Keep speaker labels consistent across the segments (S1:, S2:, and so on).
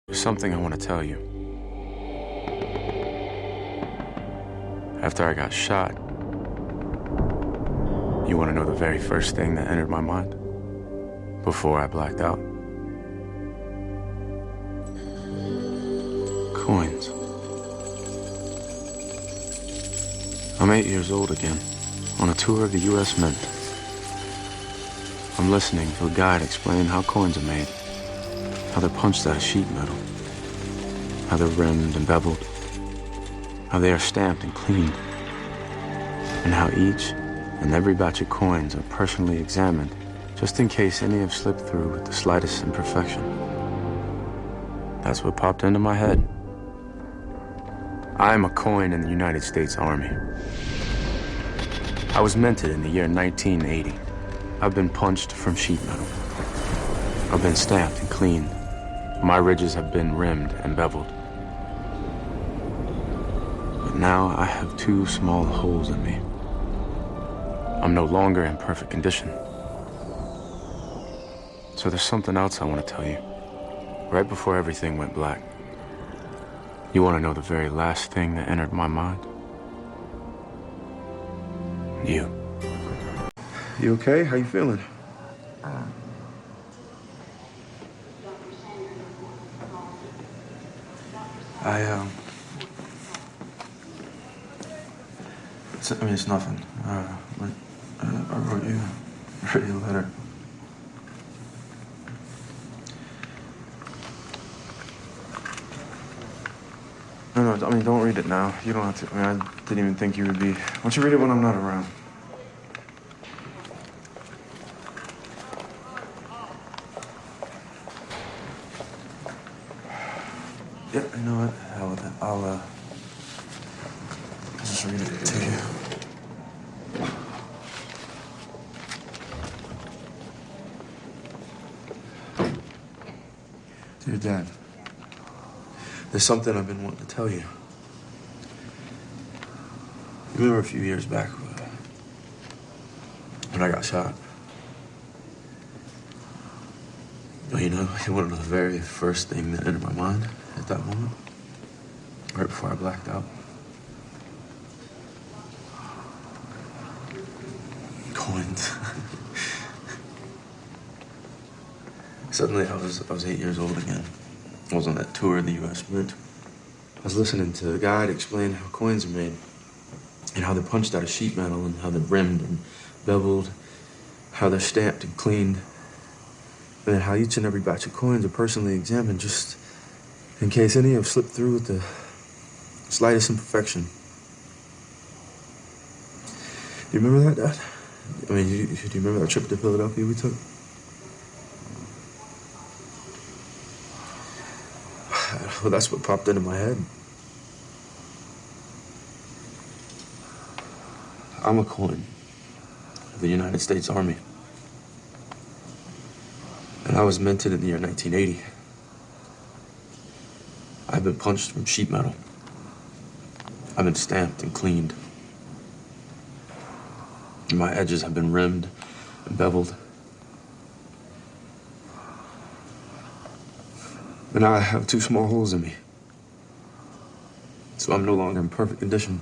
S1: There's something I want to tell you. After I got shot, you want to know the very first thing that entered my mind? Before I blacked out? Coins. I'm 8 years old again, on a tour of the U.S. Mint. I'm listening to a guide explain how coins are made, how they're punched out of sheet metal, how they're rimmed and beveled, how they are stamped and cleaned, and how each and every batch of coins are personally examined just in case any have slipped through with the slightest imperfection. That's what popped into my head. I'm a coin in the United States Army. I was minted in the year 1980. I've been punched from sheet metal. I've been stamped and cleaned. My ridges have been rimmed and beveled. But now I have two small holes in me. I'm no longer in perfect condition. So there's something else I want to tell you. Right before everything went black. You want to know the very last thing that entered my mind? You. You okay? How you feeling? It's nothing. I wrote you a letter. No, don't read it now. You don't have to. I didn't even think you would be. Why don't you read it when I'm not around? Yeah, you know what? Hell with it. I'll just read it to you. Dear Dad, there's something I've been wanting to tell you. You remember a few years back when I got shot? Well, you want to know the very first thing that entered my mind at that moment? Right before I blacked out? Coins. Suddenly, I was 8 years old again. I was on that tour of the U.S. Mint. I was listening to a guide explain how coins are made, and how they're punched out of sheet metal, and how they're rimmed and beveled, how they're stamped and cleaned, and how each and every batch of coins are personally examined just in case any have slipped through with the slightest imperfection. You remember that, Dad? Do you remember that trip to Philadelphia we took? Well, that's what popped into my head. I'm a coin of the United States Army. And I was minted in the year 1980. I've been punched from sheet metal. I've been stamped and cleaned. And my edges have been rimmed and beveled. And now I have two small holes in me. So I'm no longer in perfect condition.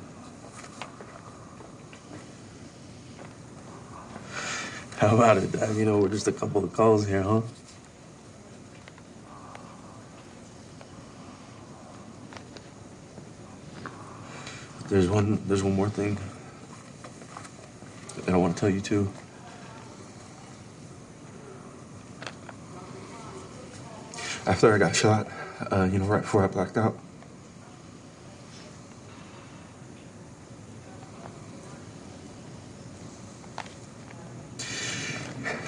S1: How about it, Dad? We're just a couple of calls here, huh? But there's one more thing that I want to tell you, too. After I got shot, right before I blacked out,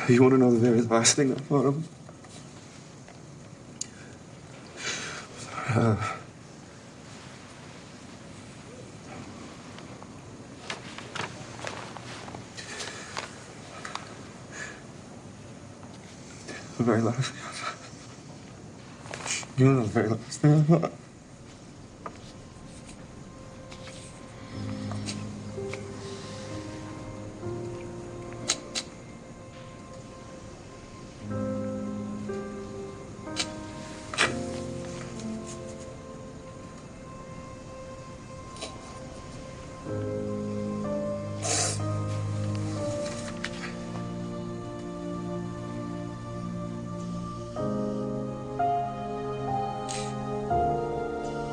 S1: you want to know the very last thing I thought of? The very last thing I thought. You want to know the very last thing I thought?